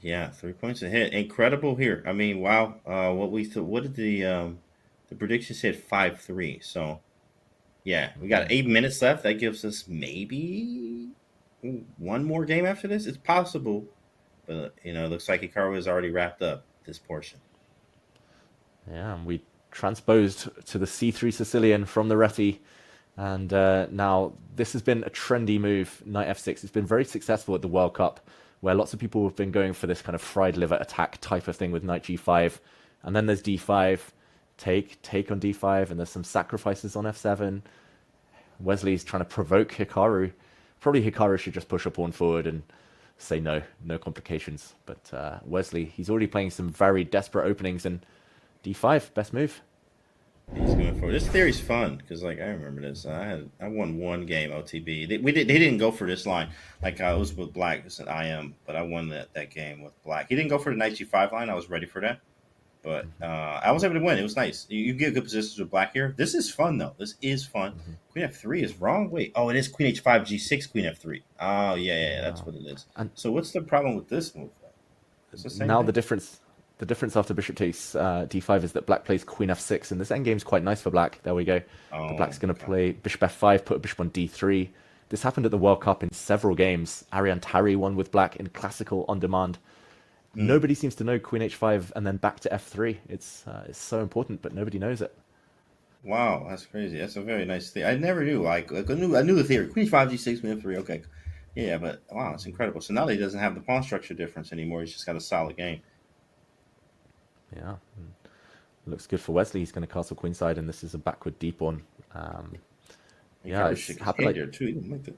Yeah, 3 points ahead. Incredible here. I mean, wow. What did the prediction said 5-3. So yeah, we got 8 minutes left. That gives us maybe one more game after this. It's possible, but it looks like Hikaru has already wrapped up this portion. Yeah, and we transposed to the C3 Sicilian from the Reti. And now this has been a trendy move, knight f6. It's been very successful at the World Cup, where lots of people have been going for this kind of fried liver attack type of thing with knight g5. And then there's d5, take on d5, and there's some sacrifices on f7. Wesley's trying to provoke Hikaru. Probably Hikaru should just push a pawn forward and say no, no complications. But Wesley, he's already playing some very desperate openings, and d5, best move. He's going for this theory's fun because I remember this. I won one game OTB. They didn't go for this line like I was with Black. It's an IM, but I won that game with Black. He didn't go for the knight g5 line. I was ready for that, but I was able to win. It was nice. You get good positions with Black here. This is fun though. This is fun. Queen f3 is wrong. Wait, oh, it is queen h5 g6 queen f3. Oh yeah, that's what it is. And so what's the problem with this move? It's the same now thing. the difference after bishop takes d5 is that black plays queen f6, and this endgame's quite nice for black. There we go. The Oh, black's going to okay. play bishop f5, put a bishop on d3. This happened at the World Cup in several games. Ariane Tari won with black in classical on demand. Hmm. Nobody seems to know queen h5 and then back to f3. It's so important, but nobody knows it. Wow, that's crazy. That's a very nice thing. I never knew. I knew the theory. Queen five g6, queen f3. Okay, yeah, but wow, it's incredible. So now that he doesn't have the pawn structure difference anymore. He's just got a solid game. Yeah, looks good for Wesley. He's going to castle queenside, and this is a backward d pawn. Um, He yeah, kind of it's shook his happened head like there too. He didn't like that.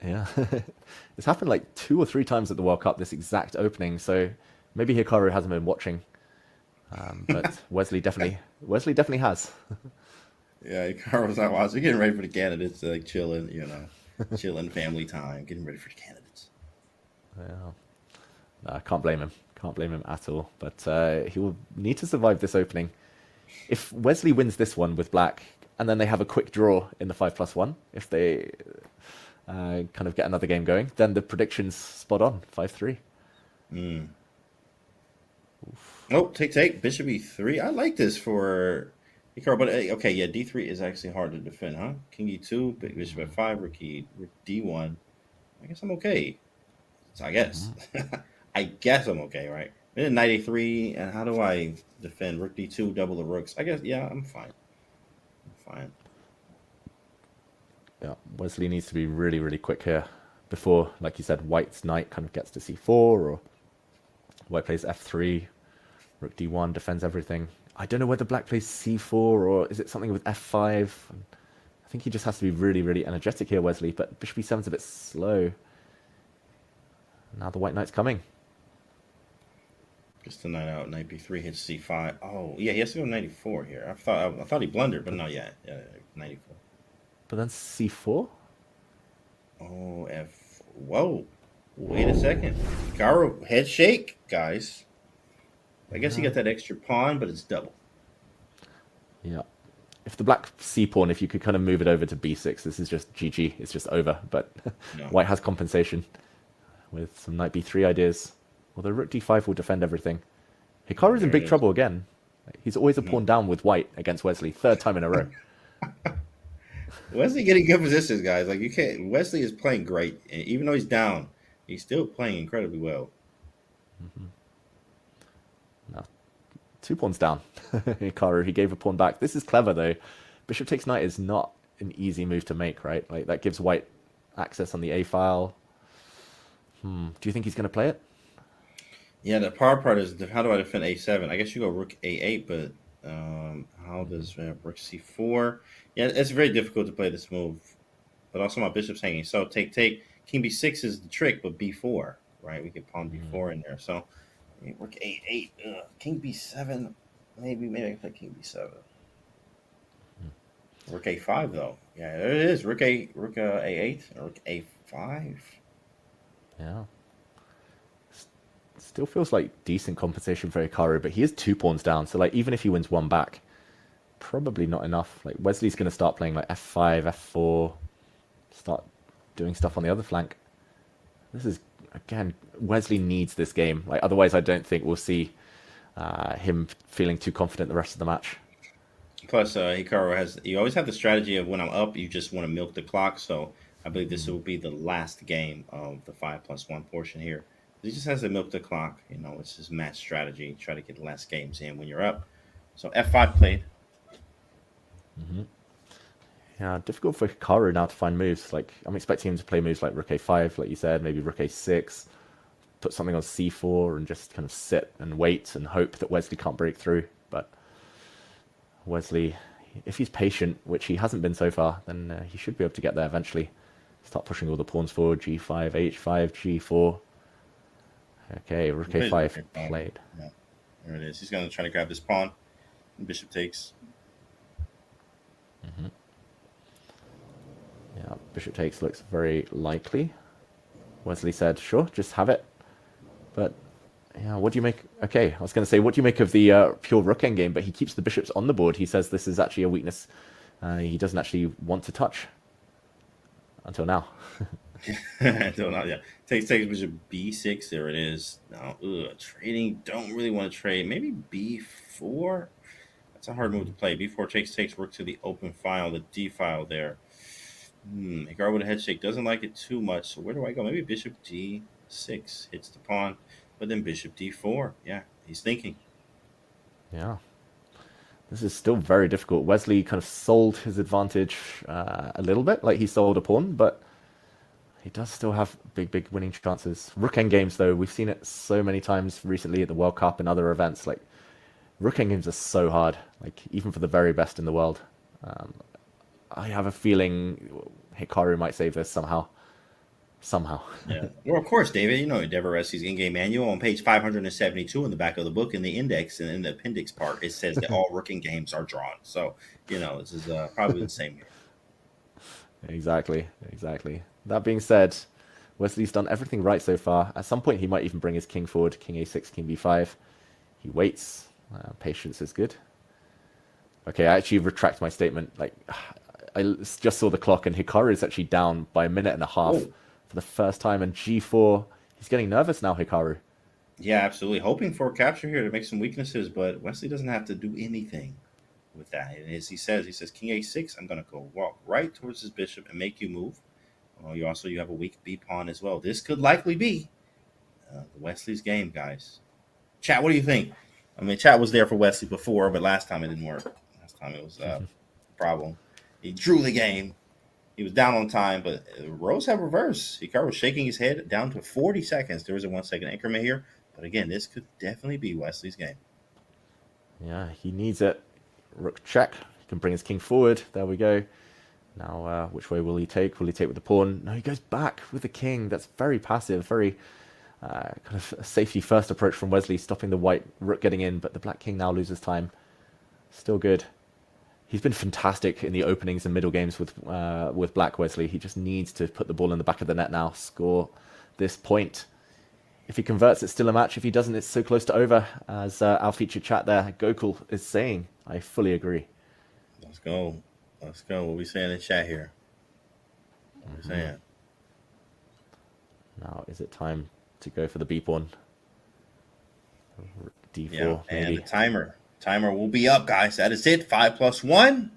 Yeah, it's happened like 2 or 3 times at the World Cup. This exact opening, so maybe Hikaru hasn't been watching, but Wesley definitely has. Yeah, Carl was out watching, getting ready for the candidates, like chilling, chilling, family time, getting ready for the candidates. Yeah, I can't blame him. Can't blame him at all. But he will need to survive this opening. If Wesley wins this one with black, and then they have a quick draw in the 5+1, if they kind of get another game going, then the prediction's spot on, 5-3. Mm. Oh, take bishop e3. I like this for Hikaru, but okay, yeah, d3 is actually hard to defend, huh? King e2, bishop f5, rook d1. I guess I'm okay. So I guess. I guess I'm okay, right? Then knight a3, and how do I defend rook d2, double the rooks? I guess, yeah, I'm fine. I'm fine. Yeah, Wesley needs to be really, really quick here before, like you said, White's knight kind of gets to c4, or White plays f3, Rook d1 defends everything. I don't know whether Black plays c4 or is it something with f5. I think he just has to be really, really energetic here, Wesley. But Bishop e7's a bit slow. Now the White Knight's coming. Just the knight out, knight b3 hits c5. Oh, yeah, he has to go 94 here. I thought he blundered, but not yet. Yeah, 94. But then c4? Oh, whoa. Wait a second. Hikaru, head shake, guys. I guess he got that extra pawn, but it's double. Yeah. If the black c pawn, if you could kind of move it over to b6, this is just GG. It's just over. But No. White has compensation with some knight b3 ideas. Although rook d5 will defend everything. Hikaru's in There it big is. trouble again. He's always a pawn down with White against Wesley. Third time in a row. Wesley getting good positions, guys. Like you can't. Wesley is playing great, and even though he's down, he's still playing incredibly well. Now, 2 pawns down. Hikaru, he gave a pawn back. This is clever, though. Bishop takes knight is not an easy move to make, right? Like, that gives White access on the A file. Do you think he's going to play it? Yeah, the hard part is how do I defend a7? I guess you go rook a8, but how does rook c4? Yeah, it's very difficult to play this move. But also my bishop's hanging. So take. King b6 is the trick, but b4, right? We get pawn b4 in there. So rook a8, king b7. Maybe I can play king b7. Rook a5 though. Yeah, there it is. Rook a8, rook a5. Yeah. Still feels like decent compensation for Hikaru, but he is 2 pawns down. So, like, even if he wins one back, probably not enough. Like, Wesley's going to start playing like f5, f4, start doing stuff on the other flank. This is again, Wesley needs this game. Like, otherwise, I don't think we'll see him feeling too confident the rest of the match. Plus, you always have the strategy of when I'm up, you just want to milk the clock. So I believe this will be the last game of the 5+1 portion here. He just has to milk the clock. It's his match strategy. Try to get less games in when you're up. So F5 played. Yeah, difficult for Hikaru now to find moves. Like, I'm expecting him to play moves like Rook A5, like you said, maybe Rook A6, put something on C4 and just kind of sit and wait and hope that Wesley can't break through. But Wesley, if he's patient, which he hasn't been so far, then he should be able to get there eventually. Start pushing all the pawns forward, G5, H5, G4. Okay, Rook A5 played. Yeah, there it is. He's going to try to grab this pawn. Bishop takes. Yeah, bishop takes looks very likely. Wesley said, sure, just have it. But, yeah, what do you make? Okay, I was going to say, what do you make of the pure rook endgame? But he keeps the bishops on the board. He says this is actually a weakness he doesn't actually want to touch. Until now. Until now, yeah. Takes bishop B6. There it is. Now, trading. Don't really want to trade. Maybe B4. That's a hard move to play. B4 takes rook to the open file, the D file there. Hikaru with a head shake doesn't like it too much. So where do I go? Maybe bishop D6 hits the pawn, but then bishop D4. Yeah, he's thinking. Yeah. This is still very difficult. Wesley kind of sold his advantage a little bit, like he sold a pawn, but he does still have big winning chances. Rook endgames, though, we've seen it so many times recently at the World Cup and other events. Like, rook endgames are so hard, like even for the very best in the world. I have a feeling Hikaru might save this somehow. Yeah. Well, of course, David. Endeavor Rescue's in-game manual on page 572 in the back of the book in the index and in the appendix part, it says that all rook games are drawn. So, this is probably the same here. Exactly. That being said, Wesley's done everything right so far. At some point, he might even bring his king forward, king a6, king b5. He waits. Patience is good. Okay, I actually retract my statement. Like, I just saw the clock, and Hikaru is actually down by a minute and a half for the first time. And G4, he's getting nervous now, Hikaru. Yeah, absolutely. Hoping for a capture here to make some weaknesses, but Wesley doesn't have to do anything with that. And as he says, king a6, I'm going to go walk right towards his bishop and make you move. You have a weak b pawn as well. This could likely be Wesley's game, guys. Chat, what do you think? I mean, chat was there for Wesley before, but last time it didn't work. Last time it was a problem. He drew the game. He was down on time, but roles have reversed. Hikaru was shaking his head down to 40 seconds. There was a 1 second increment here. But again, this could definitely be Wesley's game. Yeah, he needs it. Rook check. He can bring his king forward. There we go. Now, which way will he take? Will he take with the pawn? No, he goes back with the king. That's very passive, very kind of a safety first approach from Wesley, stopping the white rook getting in, but the black king now loses time. Still good. He's been fantastic in the openings and middle games with Black Wesley. He just needs to put the ball in the back of the net now, score this point. If he converts, it's still a match. If he doesn't, it's so close to over. As our featured chat there, Gokul, is saying. I fully agree. Let's go. What we saying in the chat here? What we saying? Now, is it time to go for the B pawn? D4, yeah, maybe. And the timer will be up, guys. That is it. 5+1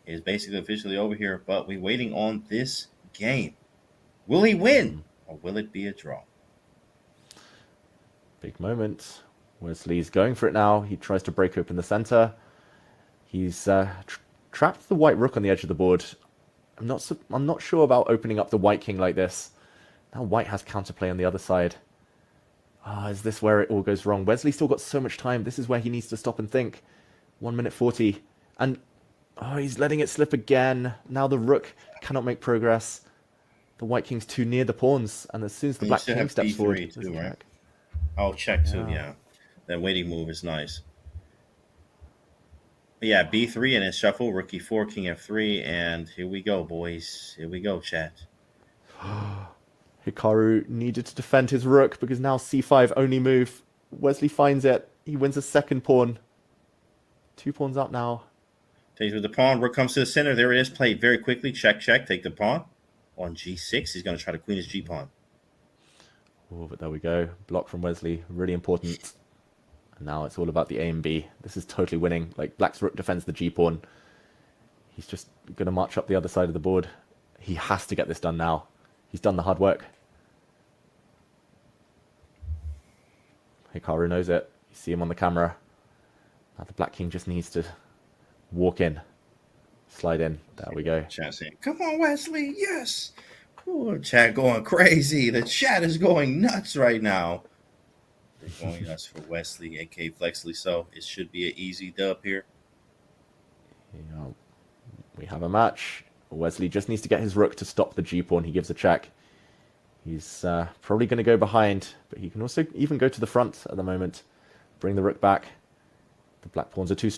is basically officially over here, but we're waiting on this game. Will he win, or will it be a draw? Big moment. Wesley's going for it now. He tries to break open the center. He's trapped the white rook on the edge of the board. I'm not sure about opening up the white king like this. Now white has counterplay on the other side. Is this where it all goes wrong? Wesley's still got so much time. This is where he needs to stop and think. 1 minute 40. And he's letting it slip again. Now the rook cannot make progress. The white king's too near the pawns. And as soon as the black king steps forward... too, right? Oh, check too, yeah. That waiting move is nice. But yeah, b3 and then shuffle, rook e4, king f3, and here we go, boys. Here we go, chat. Hikaru needed to defend his rook because now c5 only move. Wesley finds it. He wins a second pawn. 2 pawns up now. Takes with the pawn. Rook comes to the center. There it is. Played very quickly. Check. Take the pawn. On g6, he's going to try to queen his g pawn. Oh, but there we go. Block from Wesley, really important. And now it's all about the A and B. This is totally winning. Like, black's rook defends the g-pawn. He's just going to march up the other side of the board. He has to get this done now. He's done the hard work. Hikaru knows it. You see him on the camera. Now the black king just needs to walk in. Slide in. There we go. Chat saying, "Come on, Wesley, yes." Ooh, chat going crazy. The chat is going nuts right now. They're going nuts for Wesley, aka Flexley. So it should be an easy dub here. Yeah, we have a match. Wesley just needs to get his rook to stop the g-pawn. He gives a check. He's probably going to go behind, but he can also even go to the front at the moment. Bring the rook back. The black pawns are too